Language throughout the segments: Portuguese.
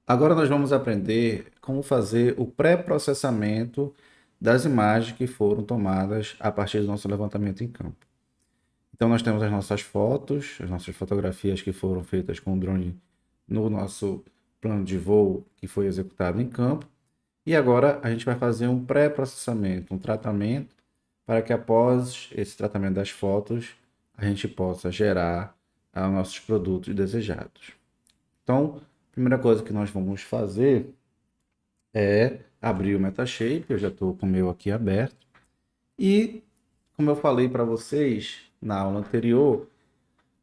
Agora nós vamos aprender como fazer o pré-processamento das imagens que foram tomadas a partir do nosso levantamento em campo. Então nós temos as nossas fotos, as nossas fotografias que foram feitas com o drone no nosso plano de voo que foi executado em campo. E agora a gente vai fazer um pré-processamento, um tratamento, para que após esse tratamento das fotos, a gente possa gerar nossos produtos desejados. Então, a primeira coisa que nós vamos fazer é abrir o Metashape, eu já estou com o meu aqui aberto. E, como eu falei para vocês na aula anterior,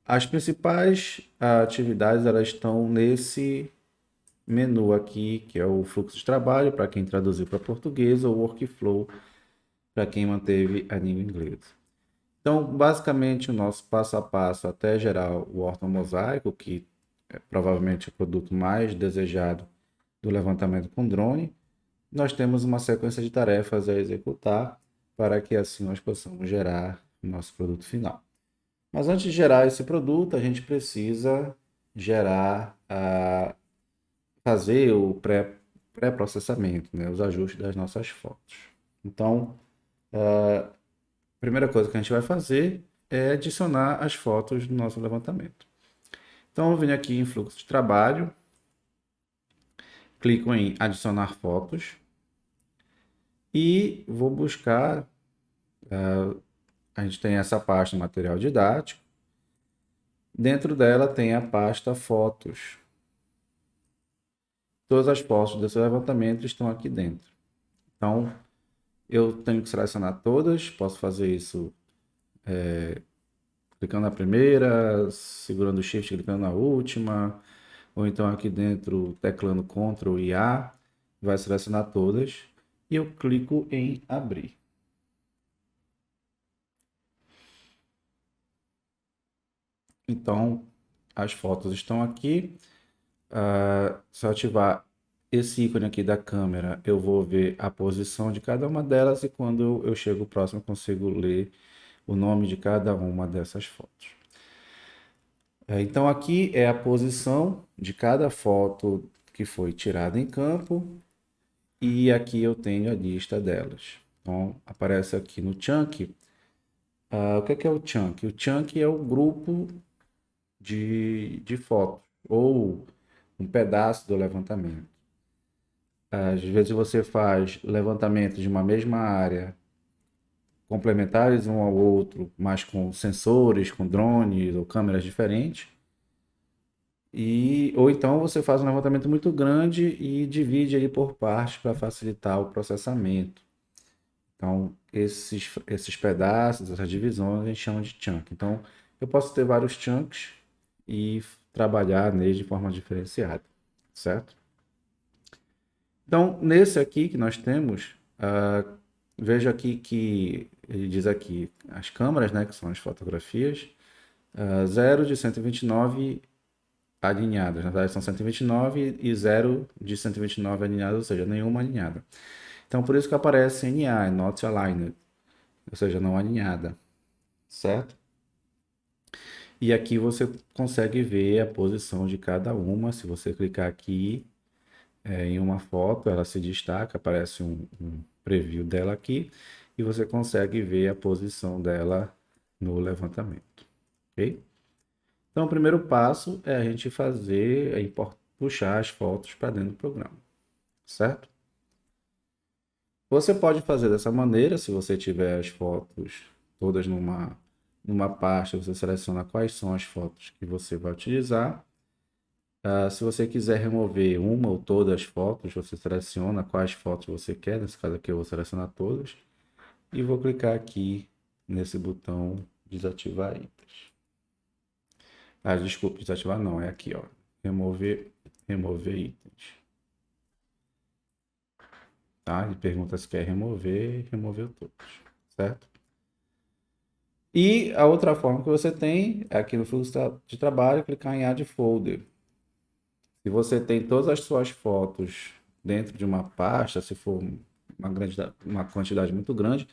as principais atividades elas estão nesse menu aqui, que é o fluxo de trabalho, para quem traduziu para português, ou workflow, para quem manteve a língua inglesa. Então, basicamente, o nosso passo a passo até gerar o ortomosaico, que é provavelmente o produto mais desejado do levantamento com drone, nós temos uma sequência de tarefas a executar para que assim nós possamos gerar o nosso produto final. Mas antes de gerar esse produto, a gente precisa gerar, fazer o pré-processamento, né, os ajustes das nossas fotos. Então, a primeira coisa que a gente vai fazer é adicionar as fotos do nosso levantamento. Então, eu venho aqui em fluxo de trabalho, clico em adicionar fotos e vou buscar. A gente tem essa pasta material didático. Dentro dela tem a pasta fotos. Todas as fotos desse levantamento estão aqui dentro. Então, eu tenho que selecionar todas. Posso fazer isso clicando na primeira, segurando o Shift, clicando na última, ou então aqui dentro, teclando Ctrl e A, vai selecionar todas. E eu clico em abrir. Então, as fotos estão aqui. Se eu ativar esse ícone aqui da câmera, eu vou ver a posição de cada uma delas e quando eu chego próximo eu consigo ler o nome de cada uma dessas fotos. Então aqui é a posição de cada foto que foi tirada em campo e aqui eu tenho a lista delas. Então aparece aqui no chunk. O que é o chunk? O chunk é o grupo de fotos ou um pedaço do levantamento. Às vezes você faz levantamento de uma mesma área, complementares um ao outro, mas com sensores, com drones ou câmeras diferentes. Ou então você faz um levantamento muito grande e divide ele por partes para facilitar o processamento. Então, esses pedaços, essas divisões, a gente chama de chunk. Então, eu posso ter vários chunks e trabalhar neles de forma diferenciada, certo? Então, nesse aqui que nós temos, vejo aqui que ele diz aqui as câmeras, né, que são as fotografias, 0 de 129 alinhadas. Na verdade, são 129 e 0 de 129 alinhadas, ou seja, nenhuma alinhada. Então, por isso que aparece NA, Not Aligned, ou seja, não alinhada, certo? E aqui você consegue ver a posição de cada uma. Se você clicar aqui em uma foto, ela se destaca, aparece um preview dela aqui e você consegue ver a posição dela no levantamento, ok? Então, o primeiro passo é a gente puxar as fotos para dentro do programa, certo? Você pode fazer dessa maneira, se você tiver as fotos todas numa pasta, você seleciona quais são as fotos que você vai utilizar. Se você quiser remover uma ou todas as fotos, você seleciona quais fotos você quer. Nesse caso aqui eu vou selecionar todas. E vou clicar aqui nesse botão desativar itens. Desculpa, desativar não, é aqui, ó. Remover itens. Tá? Ele pergunta se quer remover, removeu todos, certo? E a outra forma que você tem é aqui no fluxo de trabalho, clicar em Add Folder. Se você tem todas as suas fotos dentro de uma pasta, se for uma quantidade muito grande,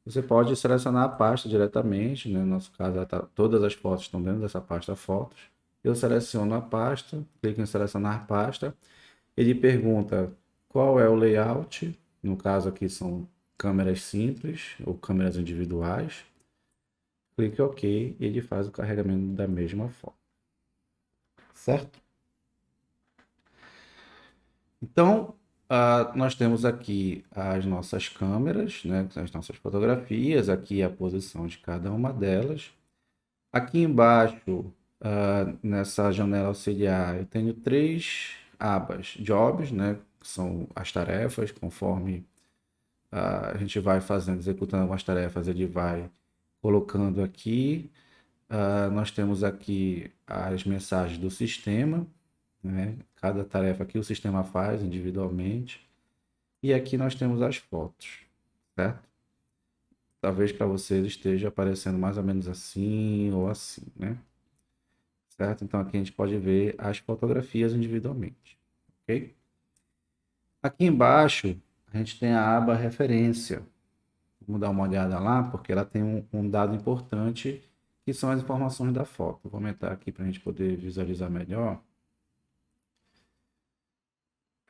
você pode selecionar a pasta diretamente, né? No nosso caso, todas as fotos estão dentro dessa pasta fotos. Eu seleciono a pasta, clico em selecionar pasta Ele pergunta qual é o layout, no caso aqui são câmeras simples ou câmeras individuais. Clique OK e ele faz o carregamento da mesma forma, certo? Então, nós temos aqui as nossas câmeras, né, as nossas fotografias, aqui a posição de cada uma delas. Aqui embaixo, nessa janela auxiliar, eu tenho três abas: Jobs, né, que são as tarefas, conforme a gente vai fazendo, executando algumas tarefas, ele vai colocando aqui. Nós temos aqui as mensagens do sistema, né? Cada tarefa aqui o sistema faz individualmente. E aqui nós temos as fotos, certo? Talvez para vocês esteja aparecendo mais ou menos assim ou assim, né? Certo? Então aqui a gente pode ver as fotografias individualmente, ok? Aqui embaixo a gente tem a aba referência. Vamos dar uma olhada lá, porque ela tem um dado importante, que são as informações da foto. Vou aumentar aqui para a gente poder visualizar melhor.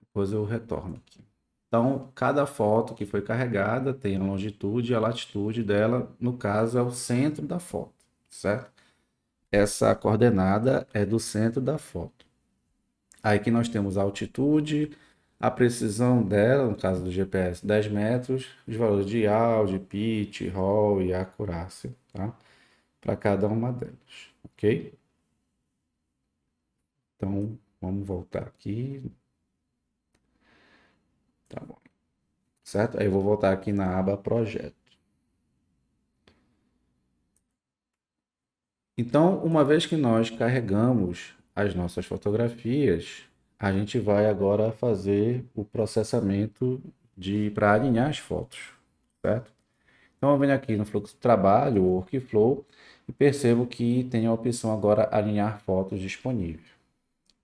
Depois eu retorno aqui. Então, cada foto que foi carregada tem a longitude e a latitude dela, no caso, é o centro da foto, certo? Essa coordenada é do centro da foto. Aí que nós temos a altitude, a precisão dela, no caso do GPS, 10 metros, os valores de yaw, de pitch, roll e acurácia, tá? Para cada uma delas, ok? Então, vamos voltar aqui. Tá bom. Certo? Aí eu vou voltar aqui na aba Projeto. Então, uma vez que nós carregamos as nossas fotografias, a gente vai agora fazer o processamento para alinhar as fotos, certo? Então, eu venho aqui no fluxo de trabalho, Workflow, e percebo que tem a opção agora alinhar fotos disponível.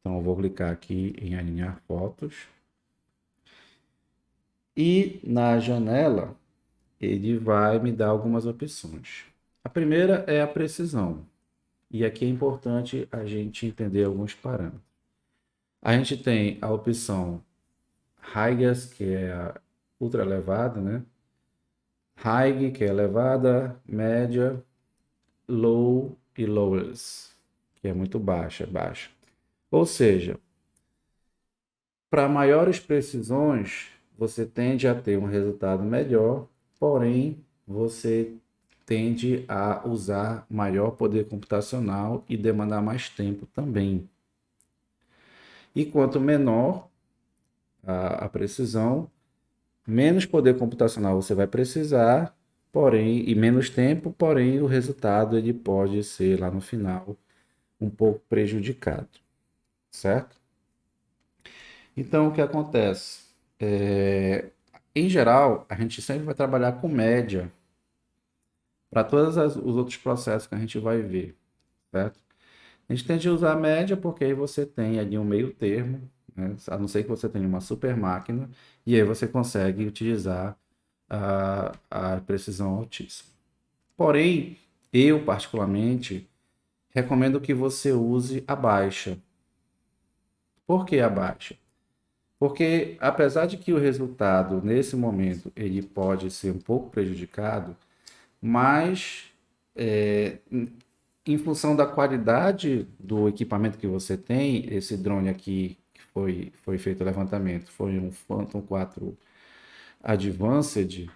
Então, eu vou clicar aqui em alinhar fotos. E na janela, ele vai me dar algumas opções. A primeira é a precisão. E aqui é importante a gente entender alguns parâmetros. A gente tem a opção Highest, que é a ultra elevada, né? High, que é elevada, média, low e lowest, que é muito baixa, baixa. Ou seja, para maiores precisões, você tende a ter um resultado melhor, porém, você tende a usar maior poder computacional e demandar mais tempo também. E quanto menor a precisão, menos poder computacional você vai precisar, porém, e menos tempo, porém o resultado ele pode ser lá no final um pouco prejudicado, certo? Então, o que acontece? Em geral, a gente sempre vai trabalhar com média para todos os outros processos que a gente vai ver, certo? A gente tende a usar a média porque aí você tem ali um meio termo, né? A não ser que você tenha uma super máquina, e aí você consegue utilizar a precisão altíssima. Porém, eu particularmente recomendo que você use a baixa. Por que a baixa? Porque apesar de que o resultado nesse momento ele pode ser um pouco prejudicado, mas em função da qualidade do equipamento que você tem, esse drone aqui que foi feito o levantamento, foi um Phantom 4 Advanced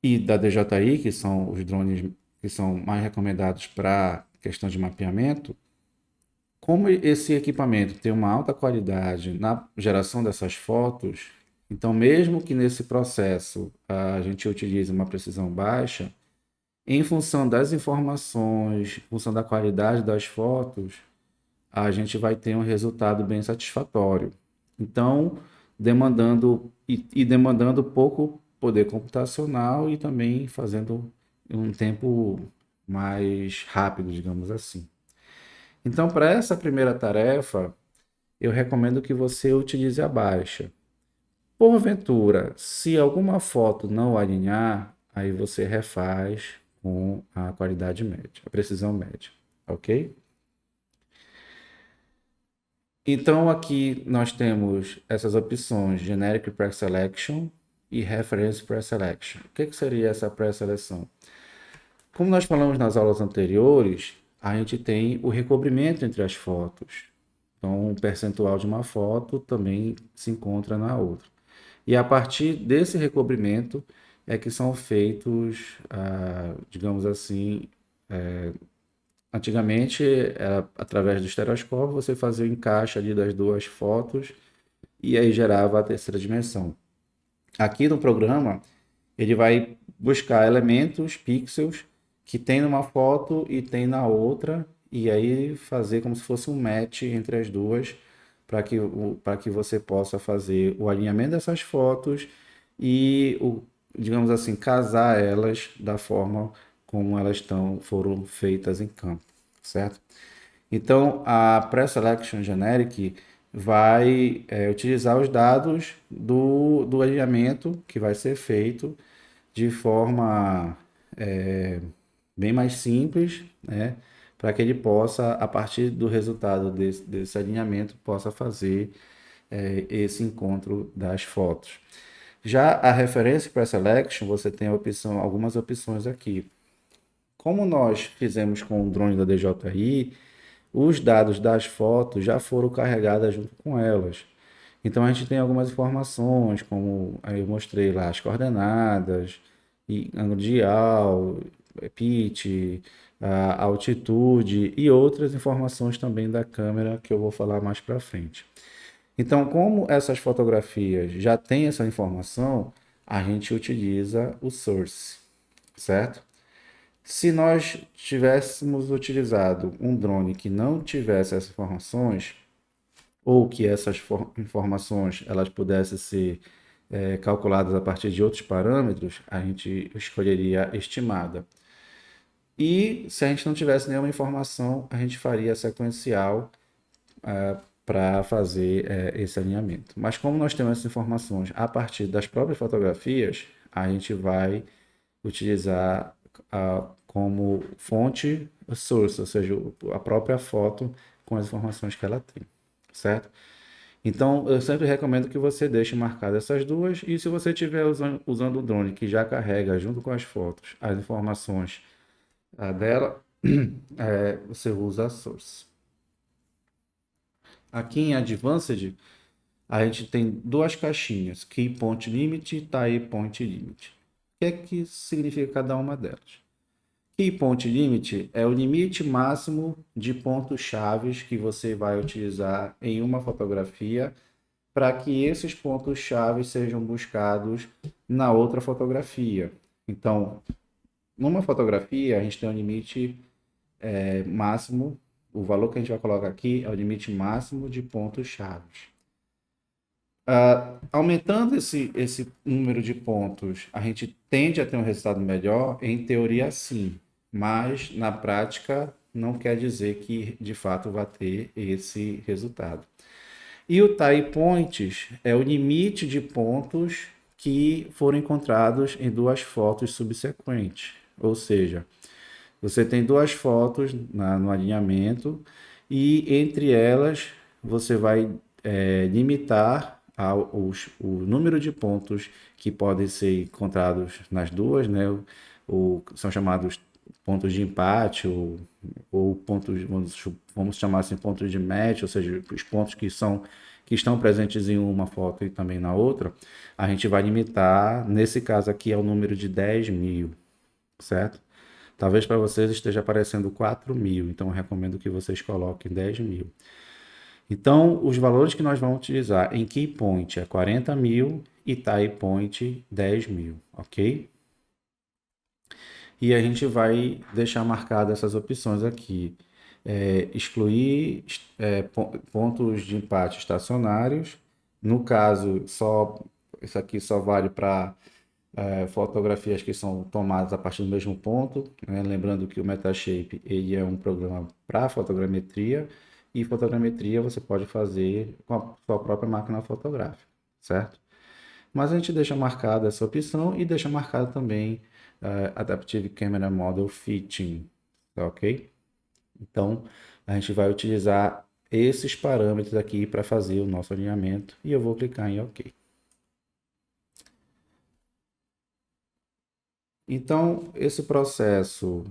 e da DJI, que são os drones que são mais recomendados para questão de mapeamento. Como esse equipamento tem uma alta qualidade na geração dessas fotos, então mesmo que nesse processo a gente utilize uma precisão baixa, em função das informações, em função da qualidade das fotos, a gente vai ter um resultado bem satisfatório. Então, demandando pouco poder computacional e também fazendo um tempo mais rápido, digamos assim. Então, para essa primeira tarefa, eu recomendo que você utilize a baixa. Porventura, se alguma foto não alinhar, aí você refaz com a qualidade média, a precisão média, ok? Então, aqui nós temos essas opções Generic Preselection e Reference Preselection. O que seria essa pré-seleção? Como nós falamos nas aulas anteriores, a gente tem o recobrimento entre as fotos. Então, o percentual de uma foto também se encontra na outra. E a partir desse recobrimento é que são feitos, digamos assim, antigamente, através do estereoscópio, você fazia o encaixe ali das duas fotos e aí gerava a terceira dimensão. Aqui no programa, ele vai buscar elementos, pixels, que tem numa foto e tem na outra, e aí fazer como se fosse um match entre as duas, para que você possa fazer o alinhamento dessas fotos e, digamos assim, casar elas da forma como foram feitas em campo, certo? Então, a Pre-Selection Generic vai utilizar os dados do alinhamento que vai ser feito de forma bem mais simples, né? Para que ele possa, a partir do resultado desse alinhamento, possa fazer esse encontro das fotos. Já a referência Pre-Selection, você tem algumas opções aqui. Como nós fizemos com o drone da DJI, os dados das fotos já foram carregados junto com elas. Então a gente tem algumas informações, como aí eu mostrei lá, as coordenadas, e ângulo de dial, pitch, a altitude e outras informações também da câmera que eu vou falar mais para frente. Então, como essas fotografias já têm essa informação, a gente utiliza o source, certo? Se nós tivéssemos utilizado um drone que não tivesse essas informações, ou que essas informações elas pudessem ser calculadas a partir de outros parâmetros, a gente escolheria estimada. E se a gente não tivesse nenhuma informação, a gente faria sequencial para fazer esse alinhamento. Mas como nós temos essas informações a partir das próprias fotografias, a gente vai utilizar como fonte a source, ou seja, a própria foto com as informações que ela tem, certo? Então, eu sempre recomendo que você deixe marcadas essas duas e se você estiver usando o drone que já carrega junto com as fotos as informações dela, você usa a source. Aqui em Advanced, a gente tem duas caixinhas, Key Point Limit e Tie Point Limit. O que é que significa cada uma delas? Key Point Limit é o limite máximo de pontos chaves que você vai utilizar em uma fotografia para que esses pontos chaves sejam buscados na outra fotografia. Então, numa fotografia, a gente tem um limite máximo, o valor que a gente vai colocar aqui é o limite máximo de pontos chaves. Aumentando esse número de pontos, a gente tende a ter um resultado melhor? Em teoria, sim, mas na prática não quer dizer que de fato vai ter esse resultado. E o tie points é o limite de pontos que foram encontrados em duas fotos subsequentes. Ou seja, você tem duas fotos no alinhamento e entre elas você vai limitar o número de pontos que podem ser encontrados nas duas, né? São chamados pontos de empate ou pontos, vamos chamar assim, pontos de match, ou seja, os pontos que estão presentes em uma foto e também na outra, a gente vai limitar, nesse caso aqui é o número de 10.000, certo? Talvez para vocês esteja aparecendo 4.000, então eu recomendo que vocês coloquem 10.000. Então, os valores que nós vamos utilizar em Key Point é 40.000 e Tie Point 10.000, ok? E a gente vai deixar marcadas essas opções aqui. Excluir pontos de empate estacionários. No caso, isso aqui só vale para fotografias que são tomadas a partir do mesmo ponto, né? Lembrando que o Metashape ele é um programa para fotogrametria e fotogrametria você pode fazer com a sua própria máquina fotográfica, certo? Mas a gente deixa marcada essa opção e deixa marcado também Adaptive Camera Model Fitting, tá ok? Então, a gente vai utilizar esses parâmetros aqui para fazer o nosso alinhamento e eu vou clicar em OK. Então, esse processo,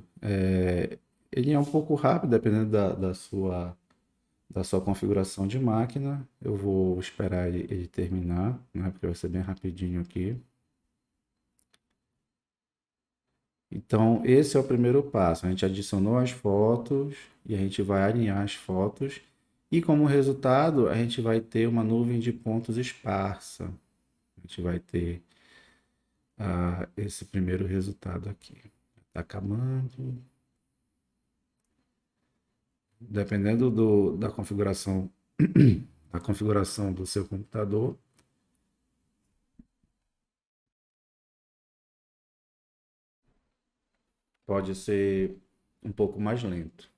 ele é um pouco rápido, dependendo da sua configuração de máquina. Eu vou esperar ele terminar, né, porque vai ser bem rapidinho aqui. Então, esse é o primeiro passo. A gente adicionou as fotos e a gente vai alinhar as fotos. E como resultado, a gente vai ter uma nuvem de pontos esparsa. A gente vai ter esse primeiro resultado aqui. Está acabando. Dependendo da configuração da configuração do seu computador, pode ser um pouco mais lento.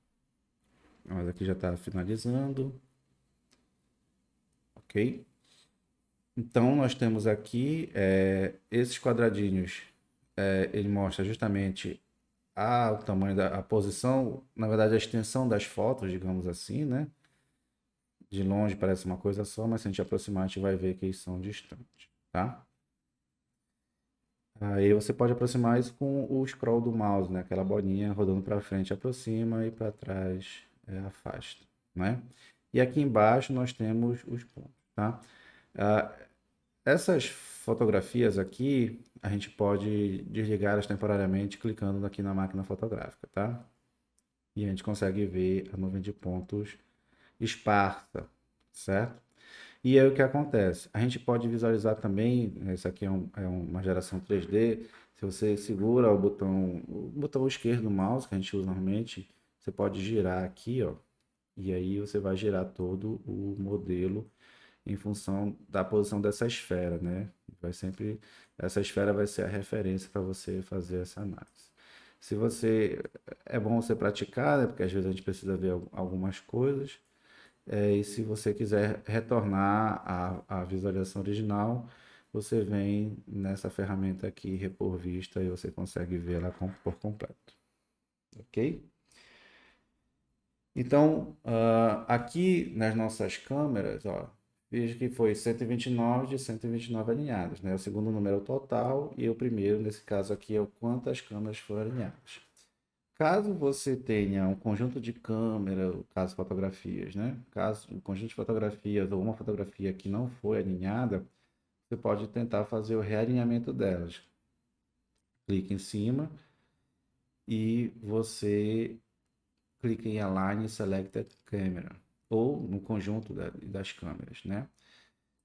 Mas aqui já está finalizando. Ok? Então, nós temos aqui esses quadradinhos. Ele mostra justamente o tamanho a posição, na verdade, a extensão das fotos, digamos assim, né? De longe parece uma coisa só, mas se a gente aproximar, a gente vai ver que eles são distantes, tá? Aí você pode aproximar isso com o scroll do mouse, né? Aquela bolinha rodando para frente aproxima e para trás afasta, né? E aqui embaixo nós temos os pontos, tá? Ah, essas fotografias aqui, a gente pode desligá-las temporariamente clicando aqui na máquina fotográfica, tá? E a gente consegue ver a nuvem de pontos esparsa, certo? E aí o que acontece? A gente pode visualizar também, isso aqui é uma geração 3D, se você segura o botão esquerdo do mouse, que a gente usa normalmente, você pode girar aqui, ó, e aí você vai girar todo o modelo em função da posição dessa esfera, né? Essa esfera vai ser a referência para você fazer essa análise. Se você, é bom você praticar, né? Porque às vezes a gente precisa ver algumas coisas. E se você quiser retornar à visualização original, você vem nessa ferramenta aqui, repor vista, e você consegue vê-la por completo. Ok? Então, aqui nas nossas câmeras, ó, veja que foi 129 de 129 alinhadas, né? O segundo número é o total e o primeiro, nesse caso aqui, é o quantas câmeras foram alinhadas. Caso você tenha um conjunto de câmeras, caso fotografias, né? Caso um conjunto de fotografias ou uma fotografia que não foi alinhada, você pode tentar fazer o realinhamento delas. Clique em cima e você clica em Align Selected Camera ou no conjunto das câmeras, né?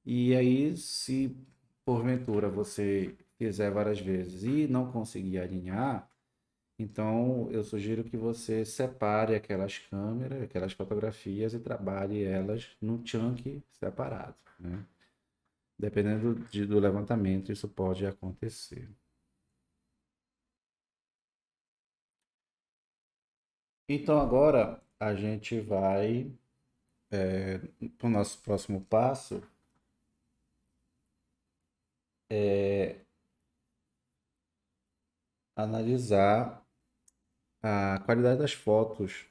E aí, se porventura você fizer várias vezes e não conseguir alinhar, então eu sugiro que você separe aquelas câmeras, aquelas fotografias e trabalhe elas num chunk separado, né? Dependendo do levantamento, isso pode acontecer. Então agora a gente vai para o nosso próximo passo, analisar a qualidade das fotos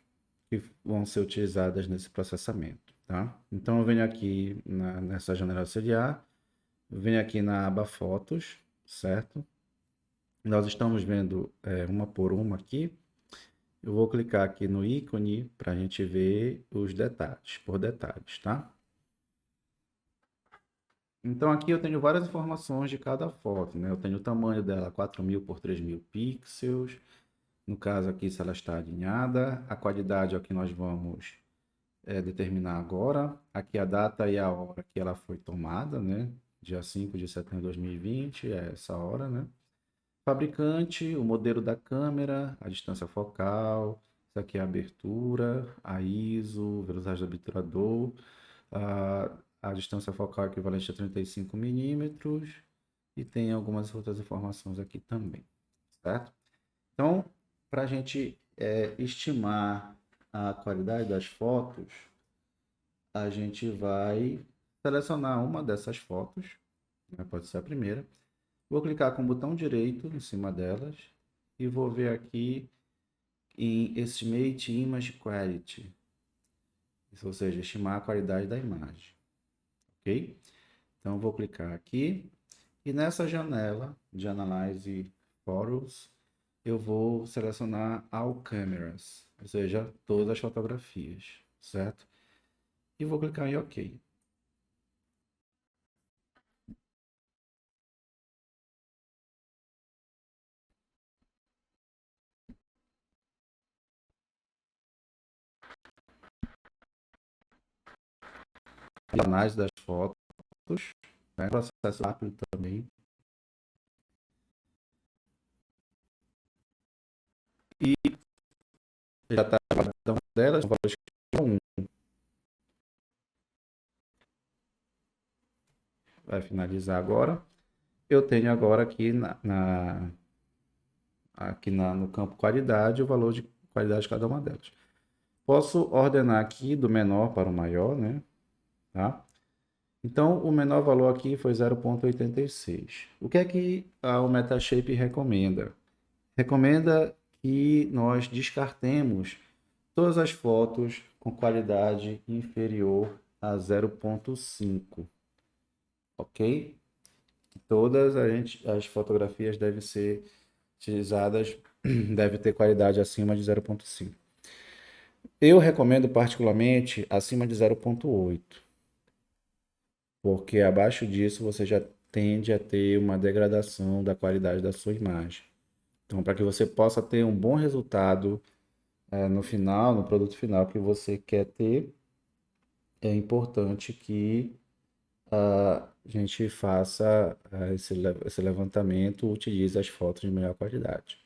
que vão ser utilizadas nesse processamento, tá? Então eu venho aqui nessa janela auxiliar, eu venho aqui na aba Fotos, certo? Nós estamos vendo uma por uma aqui. Eu vou clicar aqui no ícone para a gente ver os detalhes, por detalhes, tá? Então aqui eu tenho várias informações de cada foto, né? Eu tenho o tamanho dela, 4.000 por 3.000 pixels. No caso aqui, se ela está alinhada. A qualidade é o que nós vamos determinar agora. Aqui a data e a hora que ela foi tomada, né? Dia 5 de setembro de 2020, é essa hora, né? Fabricante, o modelo da câmera, a distância focal, isso aqui é a abertura, a ISO, velocidade do obturador, a distância focal equivalente a 35 milímetros e tem algumas outras informações aqui também, certo? Então, para a gente estimar a qualidade das fotos, a gente vai selecionar uma dessas fotos, né? Pode ser a primeira. Vou clicar com o botão direito em cima delas e vou ver aqui em Estimate Image Quality. ou seja, estimar a qualidade da imagem, ok? Então, vou clicar aqui e nessa janela de Analyze Photos, eu vou selecionar All Cameras, ou seja, todas as fotografias, certo? E vou clicar em OK. Análise das fotos, né? Processo rápido também. E já está uma delas, valores que 1. Vai finalizar agora. Eu tenho agora aqui no campo qualidade o valor de qualidade de cada uma delas. Posso ordenar aqui do menor para o maior, né? Tá? Então, o menor valor aqui foi 0,86. O que é que o Metashape recomenda? Recomenda que nós descartemos todas as fotos com qualidade inferior a 0,5, ok? Todas as fotografias devem ser utilizadas, deve ter qualidade acima de 0,5. Eu recomendo particularmente acima de 0,8, porque abaixo disso você já tende a ter uma degradação da qualidade da sua imagem. Então, para que você possa ter um bom resultado no final, no produto final que você quer ter, é importante que a gente faça esse levantamento, utilize as fotos de melhor qualidade.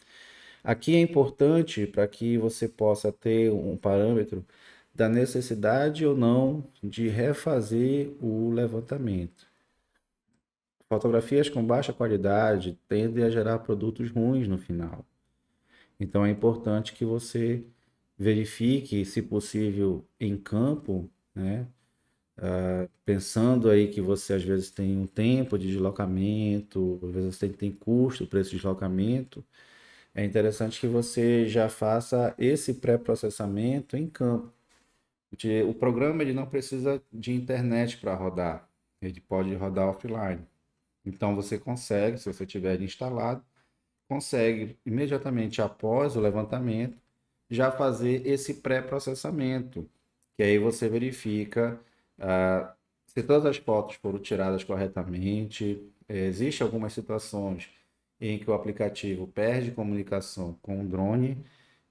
Aqui é importante para que você possa ter um parâmetro da necessidade ou não de refazer o levantamento. Fotografias com baixa qualidade tendem a gerar produtos ruins no final. Então é importante que você verifique, se possível, em campo, né? Pensando aí que você às vezes tem um tempo de deslocamento, às vezes você tem custo para esse deslocamento, é interessante que você já faça esse pré-processamento em campo. O programa ele não precisa de internet para rodar, ele pode rodar offline. Então você consegue, se você tiver ele instalado, consegue imediatamente após o levantamento já fazer esse pré-processamento, que aí você verifica se todas as fotos foram tiradas corretamente. Existem algumas situações em que o aplicativo perde comunicação com o drone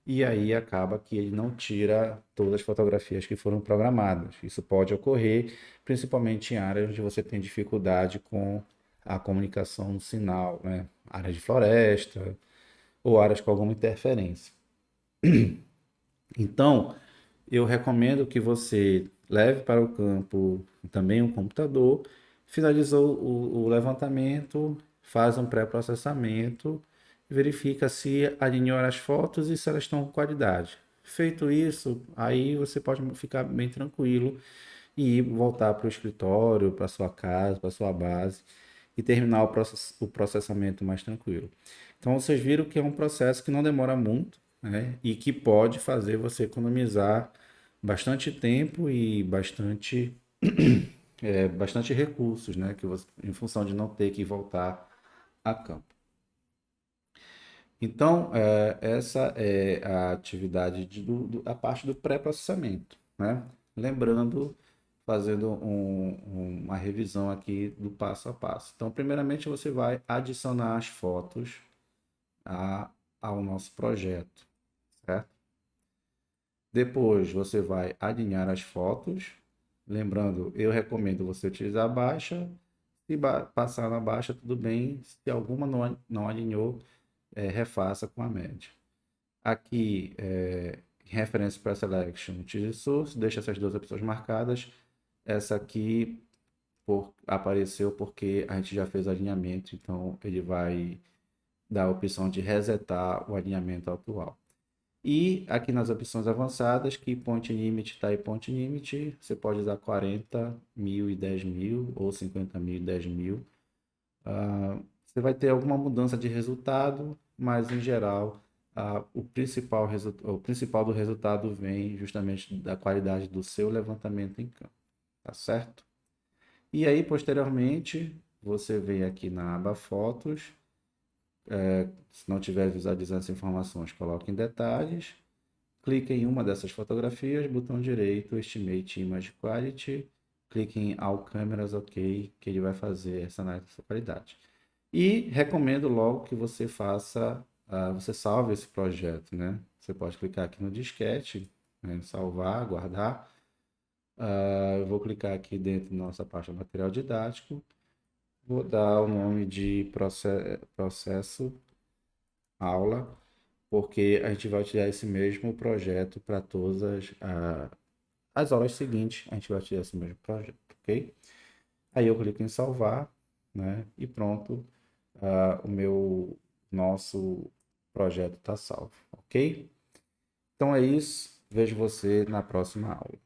e aí acaba que ele não tira todas as fotografias que foram programadas. Isso pode ocorrer principalmente em áreas onde você tem dificuldade com a comunicação no sinal, né? Áreas de floresta ou áreas com alguma interferência. Então, eu recomendo que você leve para o campo também um computador, finalizou o levantamento, faz um pré-processamento, verifica se alinhou as fotos e se elas estão com qualidade. Feito isso, aí você pode ficar bem tranquilo e voltar para o escritório, para sua casa, para sua base e terminar o processamento mais tranquilo. Então vocês viram que é um processo que não demora muito, né? E que pode fazer você economizar bastante tempo e bastante recursos, né? Que você, em função de não ter que voltar a campo. Então, essa é a atividade a parte do pré-processamento, né? Lembrando, fazendo uma revisão aqui do passo a passo. Então, primeiramente, você vai adicionar as fotos ao nosso projeto, certo? Depois, você vai alinhar as fotos. Lembrando, eu recomendo você utilizar a baixa. Se passar na baixa, tudo bem. Se alguma não alinhou, refaça com a média. Aqui, reference pre-selection, utilize source, deixa essas duas opções marcadas. Essa aqui apareceu porque a gente já fez o alinhamento, então ele vai dar a opção de resetar o alinhamento atual. E aqui nas opções avançadas, que point limit, type point limit, você pode usar 40.000 e 10.000 ou 50.000 e 10.000. Você vai ter alguma mudança de resultado, mas em geral o principal do resultado vem justamente da qualidade do seu levantamento em campo, tá certo? E aí, posteriormente, você vem aqui na aba Fotos. Se não tiver visualizando essas informações, coloque em detalhes. Clique em uma dessas fotografias, botão direito, Estimate Image Quality. Clique em All Cameras OK, que ele vai fazer essa análise de qualidade. E recomendo logo que você faça, você salve esse projeto, né? Você pode clicar aqui no disquete, né, salvar, guardar. Eu vou clicar aqui dentro da nossa pasta material didático. Vou dar o nome de processo aula, porque a gente vai utilizar esse mesmo projeto para todas as aulas seguintes. A gente vai utilizar esse mesmo projeto, ok? Aí eu clico em salvar, né? E pronto, nosso projeto está salvo, ok? Então é isso. Vejo você na próxima aula.